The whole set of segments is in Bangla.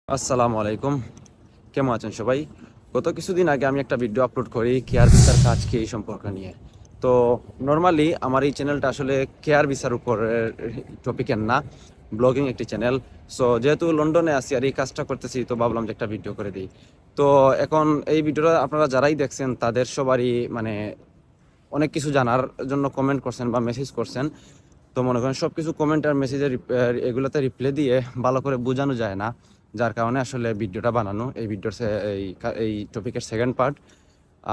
আসসালামু আলাইকুম, কেমন আছেন সবাই? গত কিছুদিন আগে আমি একটা ভিডিও আপলোড করি কেয়ার ভিসার কাজ কি এই সম্পর্ক নিয়ে। তো নর্মালি আমার এই চ্যানেলটা আসলে কেয়ার ভিসার উপর টপিকের না, ব্লগিং একটি চ্যানেল। সো যেহেতু লন্ডনে আছি আর এই কাজটা করতেছি, তো ভাবলাম যে একটা ভিডিও করে দিই। তো এখন এই ভিডিওটা আপনারা যারাই দেখছেন তাদের সবারই মানে অনেক কিছু জানার জন্য কমেন্ট করছেন বা মেসেজ করছেন। তো মনে করেন সব কিছু কমেন্ট আর মেসেজের এগুলোতে রিপ্লাই দিয়ে ভালো করে বোঝানো যায় না, যার কারণে আসলে ভিডিওটা বানানো। এই ভিডিওর এই টপিকের সেকেন্ড পার্ট।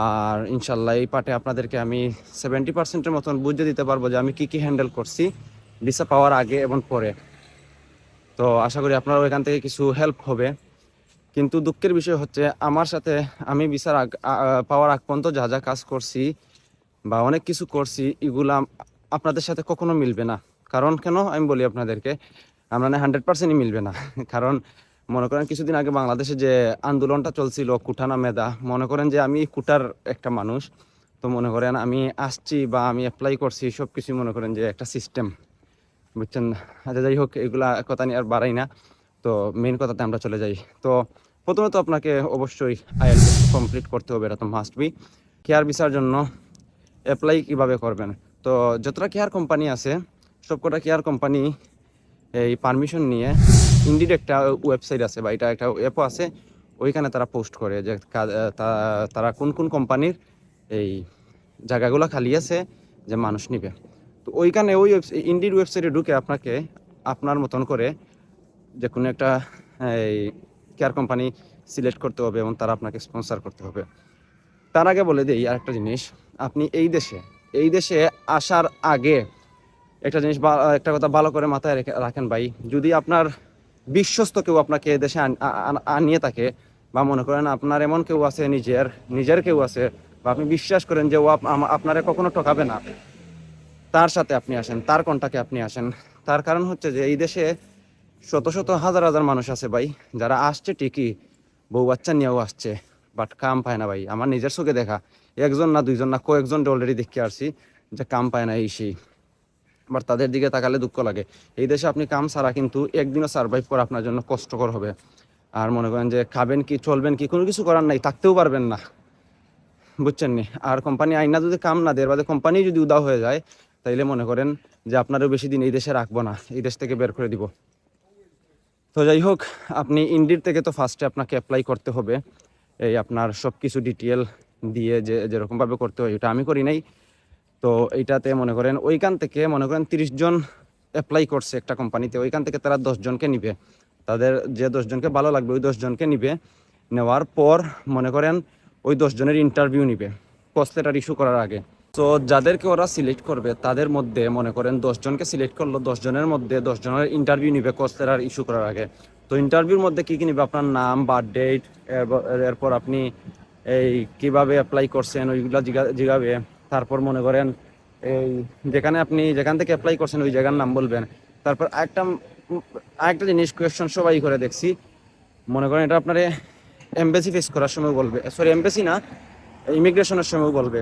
আর ইনশাল্লাহ এই পার্টে আপনাদেরকে আমি 70%-এর মতন বুঝিয়ে দিতে পারবো যে আমি কি কি হ্যান্ডেল করছি ভিসা পাওয়ার আগে এবং পরে। তো আশা করি আপনারাও এখান থেকে কিছু হেল্প হবে। কিন্তু দুঃখের বিষয় হচ্ছে আমার সাথে আমি ভিসার পাওয়ার আগ পর্যন্ত যা যা কাজ করছি বা অনেক কিছু করছি, এগুলা আপনাদের সাথে কখনো মিলবে না। কারণ কেন আমি বলি আপনাদেরকে, আমরা 100%ই মিলবে না। কারণ মনে করেন কিছুদিন আগে বাংলাদেশে যে আন্দোলনটা চলছিল কুঠানা মেধা, মনে করেন যে আমি কুটার একটা মানুষ। তো মনে করেন আমি আসছি বা আমি অ্যাপ্লাই করছি, সব কিছু মনে করেন যে একটা সিস্টেম, বুঝছেন? আচ্ছা, যাই হোক, এগুলা কথা নিয়ে আর বাড়াই না। তো মেইন কথাতে আমরা চলে যাই। তো প্রথমে তো আপনাকে অবশ্যই আইএলটিএস কমপ্লিট করতে হবে, এটা তো মাস্ট বি। কেয়ার ভিসার জন্য অ্যাপ্লাই কীভাবে করবেন? তো যতটা কেয়ার কোম্পানি আছে, সবকটা কেয়ার কোম্পানি এই পারমিশন নিয়ে ইন্ডিড একটা ওয়েবসাইট আছে বা এটা একটা অ্যাপও আছে, ওইখানে তারা পোস্ট করে যে তারা কোন কোন কোম্পানির এই জায়গাগুলো খালি আছে যে মানুষ নিবে। তো ওইখানে ওই ইন্ডিড ওয়েবসাইটে ঢুকে আপনাকে আপনার মতন করে যে কোনো একটা এই কেয়ার কোম্পানি সিলেক্ট করতে হবে এবং তারা আপনাকে স্পন্সর করতে হবে। তার আগে বলে দিই আরেকটা জিনিস, আপনি এই দেশে আসার আগে একটা জিনিস একটা কথা ভালো করে মাথায় রাখেন ভাই। যদি আপনার বিশ্বস্ত কেউ আপনাকে দেশে আনিয়ে থাকে, বা মনে করেন আপনার এমন কেউ আছে, নিজের কেউ আছে, বা আপনি বিশ্বাস করেন যে ও আপনারে কখনো ঠকাবে না, তার সাথে আপনি আসেন, তার কন্টাক্টে আপনি আসেন। তার কারণ হচ্ছে যে এই দেশে শত শত হাজার হাজার মানুষ আছে ভাই, যারা আসছে ঠিকই, বউ বাচ্চা নিয়েও আসছে, বাট কাম পায় না ভাই। আমার নিজের চোখে দেখা, একজন না দুইজন না কয়েকজন অলরেডি দেখে আসছি যে কাম পায় না এই সেই। বাট তাদের দিকে তাকালে দুঃখ লাগে। এই দেশে আপনি কাম ছাড়া কিন্তু একদিনও সার্ভাইভ করা আপনার জন্য কষ্টকর হবে। আর মনে করেন যে খাবেন কি, চলবেন কি, কোনো কিছু করার নাই, থাকতেও পারবেন না, বুঝছেন নি? আর কোম্পানি আইনা যদি কাম না দেয়, বাদে কোম্পানি যদি উদাও হয়ে যায়, তাইলে মনে করেন যে আপনারও বেশি দিন এই দেশে রাখবো না, এই দেশ থেকে বের করে দিব। তো যাই হোক, আপনি ইন্ডির থেকে তো ফার্স্টে আপনাকে অ্যাপ্লাই করতে হবে। এই আপনার সব কিছু ডিটেল দিয়ে যে যেরকমভাবে করতে হয়, ওটা আমি করি নাই। তো এইটাতে মনে করেন ওইখান থেকে মনে করেন 30 জন অ্যাপ্লাই করছে একটা কোম্পানিতে, ওইখান থেকে তারা 10 জনকে নিবে। তাদের যে 10 জনকে ভালো লাগবে ওই 10 জনকে নিবে। নেওয়ার পর মনে করেন ওই 10 জনের ইন্টারভিউ নিবে কস্ট লেটার ইস্যু করার আগে। তো যাদেরকে ওরা সিলেক্ট করবে তাদের মধ্যে মনে করেন 10 জনকে সিলেক্ট করলো, 10 জনের মধ্যে 10 জনের ইন্টারভিউ নিবে কস্ট লেটার ইস্যু করার আগে। তো ইন্টারভিউর মধ্যে কী কী নিবে? আপনার নাম, বার্থ ডেট, এরপর আপনি এই কিভাবে অ্যাপ্লাই করছেন ওইগুলো জিগাবে। তারপর মনে করেন এই যেখান থেকে অ্যাপ্লাই করছেন ওই জায়গার নাম বলবেন। তারপর আরেকটা জিনিস কোয়েশ্চন সবাই করে দেখছি, মনে করেন এটা আপনার এমবেসি ফেস করার সময় বলবে, সরি এমবেসি না, ইমিগ্রেশনের সময় বলবে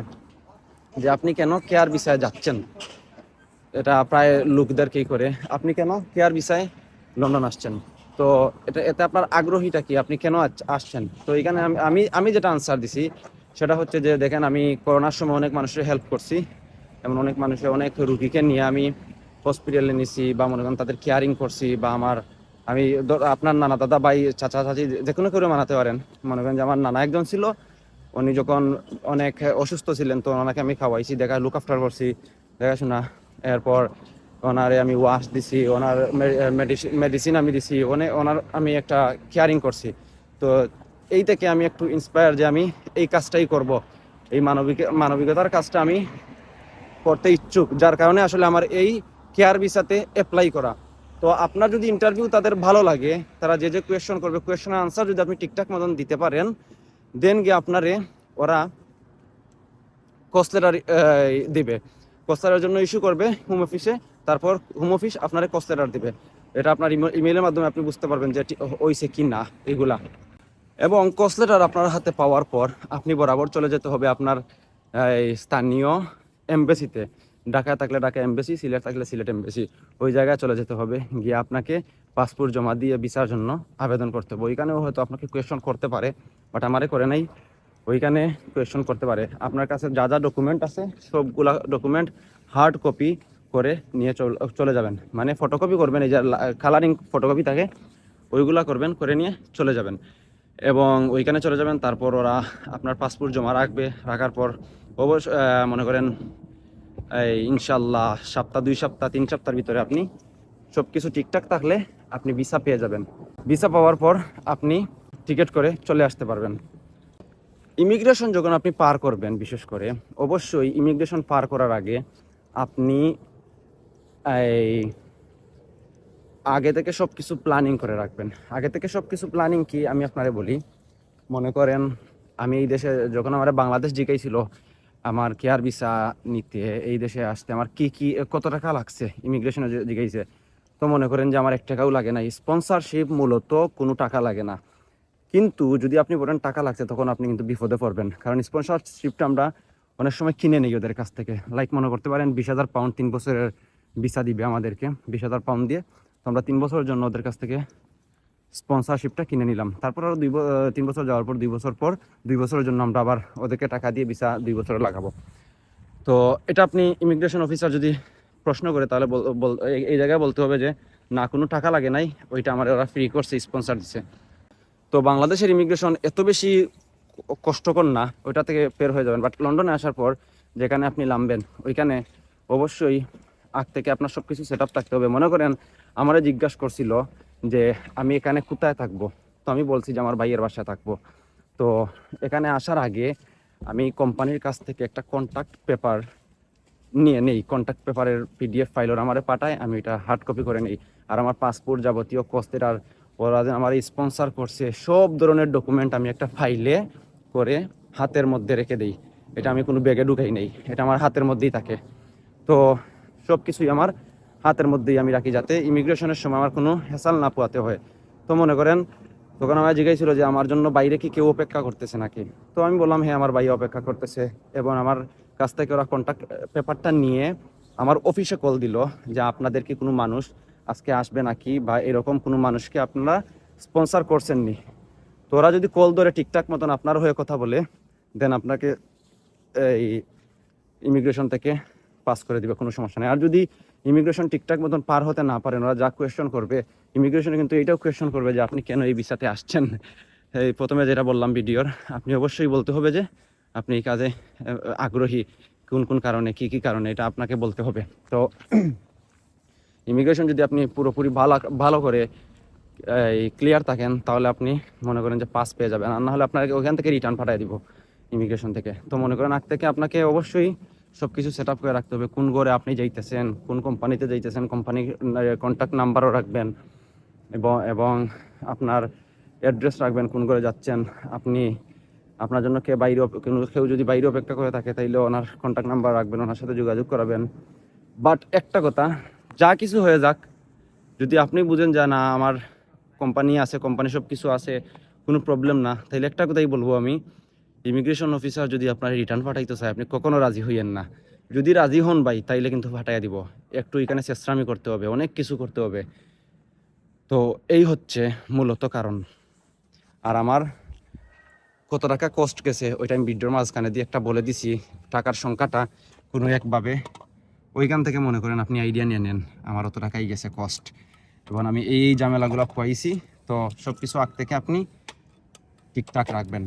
যে আপনি কেন কেয়ার ভিসায় যাচ্ছেন। এটা প্রায় লোকদেরকেই করে, আপনি কেন কেয়ার ভিসায় লন্ডন আসছেন। তো এতে আপনার আগ্রহীটা কি, আপনি কেন আসছেন? তো এখানে আমি আমি যেটা আনসার দিছি সেটা হচ্ছে যে দেখেন, আমি করোনার সময় অনেক মানুষের হেল্প করছি, এমন অনেক রুগীকে নিয়ে আমি হসপিটালে নিছি, বা মনে করেন তাদের কেয়ারিং করছি, বা আমি আপনার নানা, দাদা, ভাই, চাচা, চাচি যে কোনো করে মানাতে পারেন। মনে করেন যে আমার নানা একজন ছিল, উনি যখন অনেক অসুস্থ ছিলেন, তো ওনাকে আমি খাওয়াইছি, লুক আফটার করছি, দেখাশোনা। এরপর ওনারে আমি ওয়াশ দিছি, ওনার মেডিসিন আমি দিছি, ওনার আমি একটা কেয়ারিং করছি। তো এই থেকে আমি একটু ইন্সপায়ার যে আমি এই কাজটাই করব, এই মানবিকতার কাজটা আমি করতে ইচ্ছুক, যার কারণে আসলে আমার এই কেয়ার ভিসাতে অ্যাপ্লাই করা। তো আপনার যদি ইন্টারভিউ তাদের ভালো লাগে, তারা যে কোয়েশ্চন করবে, কোয়েশ্চনের আনসার যদি আপনি ঠিকঠাক মতন দিতে পারেন, দেন গিয়ে আপনারে ওরা কস্ট লেটার দিবে। কস্ট লেটারের জন্য ইস্যু করবে হোম অফিসে, তারপর হোম অফিস আপনারে কস্ট লেটার দিবে। এটা আপনার ইমেইলের মাধ্যমে আপনি বুঝতে পারবেন যে হইছে কি না এগুলা। এবং কস্ট লেটার আপনার হাতে পাওয়ার পর আপনি বরাবর চলে যেতে হবে আপনার স্থানীয় এমবেসিতে, ঢাকায় থাকলে ঢাকা এমবেসি, সিলেট থাকলে সিলেট এমবেসি, ওই জায়গায় চলে যেতে হবে। গিয়ে আপনাকে পাসপোর্ট জমা দিয়ে ভিসার জন্য আবেদন করতে হবে। ওইখানেও হয়তো আপনাকে কোয়েশন করতে পারে, বাট আমারে করে নাই। ওইখানে কোয়েশন করতে পারে। আপনার কাছে যা যা ডকুমেন্ট আছে সবগুলা ডকুমেন্ট হার্ড কপি করে নিয়ে চলে যাবেন, মানে ফটোকপি করবেন, এই যে কালারিং ফটোকপি থাকে ওইগুলা করবেন, করে নিয়ে চলে যাবেন এবং ওইখানে চলে যাবেন। তারপর ওরা আপনার পাসপোর্ট জমা রাখবে, রাখার পর অবশ্য মনে করেন এই ইনশাল্লাহ সপ্তাহ 2 সপ্তাহ 3 সপ্তাহের ভিতরে আপনি সব কিছু ঠিকঠাক থাকলে আপনি ভিসা পেয়ে যাবেন। ভিসা পাওয়ার পর আপনি টিকিট করে চলে আসতে পারবেন। ইমিগ্রেশন যখন আপনি পার করবেন, বিশেষ করে অবশ্যই ইমিগ্রেশন পার করার আগে আপনি এই আগে থেকে সব কিছু প্ল্যানিং করে রাখবেন। আগে থেকে সব কিছু প্ল্যানিং কি আমি আপনারে বলি। মনে করেন আমি এই দেশে যখন আমার বাংলাদেশ জিগাইছিল আমার কেয়ার ভিসা নিতে, এই দেশে আসতে আমার কি কত টাকা লাগছে ইমিগ্রেশনে জিগাইছে, তো মনে করেন যে আমার 1 টাকাও লাগে না। স্পন্সরশিপ মূলত কোনো টাকা লাগে না, কিন্তু যদি আপনি বলেন টাকা লাগছে তখন আপনি কিন্তু বিপদে পড়বেন। কারণ স্পন্সরশিপটা আমরা অনেক সময় কিনে নিই ওদের কাছ থেকে। লাইক মনে করতে পারেন 20,000 পাউন্ড 3 বছরের ভিসা দিবে আমাদেরকে, 20,000 পাউন্ড দিয়ে, তো আমরা 3 বছরের জন্য ওদের কাছ থেকে স্পন্সরশিপটা কিনে নিলাম। তারপর আরও 3 বছর যাওয়ার পর 2 বছর পর 2 বছরের জন্য আমরা আবার ওদেরকে টাকা দিয়ে ভিসা 2 বছরে লাগাবো। তো এটা আপনি ইমিগ্রেশন অফিসার যদি প্রশ্ন করে তাহলে এই জায়গায় বলতে হবে যে না, কোনো টাকা লাগে নাই, ওইটা আমার ওরা ফ্রি করছে, স্পন্সর দিচ্ছে। তো বাংলাদেশের ইমিগ্রেশন এত বেশি কষ্টকর না, ওইটা থেকে বের হয়ে যাবেন। বাট লন্ডনে আসার পর যেখানে আপনি নামবেন ওইখানে অবশ্যই আগ থেকে আপনার সব কিছু সেট আপ থাকতে হবে। মনে করেন আমারা জিজ্ঞাসা করছিল যে আমি এখানে কোথায় থাকবো, তো আমি বলছি যে আমার ভাইয়ের বাসায় থাকবো। তো এখানে আসার আগে আমি কোম্পানির কাছ থেকে একটা কন্ট্যাক্ট পেপার নিয়ে নেই, কন্ট্যাক্ট পেপারের PDF ফাইল ওরা আমারে পাঠায়, আমি এটা হার্ড কপি করে নেই। আর আমার পাসপোর্ট যাবতীয় কস্টের আর ওরা যে আমার স্পন্সর করছে সব ধরনের ডকুমেন্ট আমি একটা ফাইলে করে হাতের মধ্যে রেখে দিই। এটা আমি কোনো ব্যাগে ঢুকাই নেই, এটা আমার হাতের মধ্যেই থাকে। তো সব কিছুই আমার হাতের মধ্যেই আমি রাখি, যাতে ইমিগ্রেশনের সময় আমার কোনো হেসাল না পোয়াতে হয়। তো মনে করেন তখন আমার জিজ্ঞাসা যে আমার জন্য বাইরে কি কেউ অপেক্ষা করতেছে নাকি, তো আমি বললাম হ্যাঁ আমার ভাই অপেক্ষা করতেছে। এবং আমার কাছ থেকে ওরা কন্ট্যাক্ট পেপারটা নিয়ে আমার অফিসে কল দিল যে আপনাদের কি কোনো মানুষ আজকে আসবে নাকি, বা এরকম কোনো মানুষকে আপনারা স্পন্সর করছেন নি। তো ওরা যদি কল ধরে ঠিকঠাক মতন আপনার হয়ে কথা বলে, দেন আপনাকে এই ইমিগ্রেশন থেকে পাস করে দিবে, কোনো সমস্যা নেই। আর যদি ইমিগ্রেশন ঠিকঠাক মতন পার হতে না পারেন, ওরা যা কোয়েশ্চন করবে ইমিগ্রেশনে, কিন্তু এটাও কোয়েশ্চন করবে যে আপনি কেন এই ভিসাতে আসছেন। এই প্রথমে যেটা বললাম ভিডিওর, আপনি অবশ্যই বলতে হবে যে আপনি এই কাজে আগ্রহী, কোন কোন কারণে, কি কি কারণে, এটা আপনাকে বলতে হবে। তো ইমিগ্রেশন যদি আপনি পুরোপুরি ভালো করে ক্লিয়ার থাকেন তাহলে আপনি মনে করেন যে পাস পেয়ে যাবেন। আর না হলে আপনাকে ওখান থেকে রিটার্ন পাঠিয়ে দিব ইমিগ্রেশন থেকে। তো মনে করেন আগ থেকে আপনাকে অবশ্যই সব কিছু সেট আপ করে রাখতে হবে, কোন ঘরে আপনি যাইতেছেন, কোন কোম্পানিতে যাইতেছেন, কোম্পানির কন্ট্যাক্ট নাম্বারও রাখবেন এবং আপনার অ্যাড্রেস রাখবেন, কোন ঘরে যাচ্ছেন আপনি। আপনার জন্য কেউ যদি বাইরে অপেক্ষা করে থাকে তাইলে ওনার কন্ট্যাক্ট নাম্বার রাখবেন, ওনার সাথে যোগাযোগ করাবেন। বাট একটা কথা, যা কিছু হয়ে যাক, যদি আপনি বুঝেন যে না আমার কোম্পানি আছে, কোম্পানি সব কিছু আছে, কোনো প্রবলেম না, তাইলে একটা কথাই বলবো আমি, ইমিগ্রেশন অফিসার যদি আপনার রিটার্ন পাঠাইতে চায় আপনি কখনো রাজি হইয়েন না। যদি রাজি হন ভাই তাইলে কিন্তু পাঠাইয়া দিব, একটু এখানে চেষ্টামি করতে হবে, অনেক কিছু করতে হবে। তো এই হচ্ছে মূলত কারণ। আর আমার কত টাকা কস্ট গেছে ওইটা আমি ভিডিওর মাঝখানে দিয়ে একটা বলে দিছি, টাকার সংখ্যাটা কোনো একভাবে ওইখান থেকে মনে করেন আপনি আইডিয়া নিয়ে নেন আমার অত টাকাই গেছে কস্ট, এবং আমি এই ঝামেলাগুলো খুয়াইছি। তো সব কিছু আগ থেকে আপনি ঠিকঠাক রাখবেন।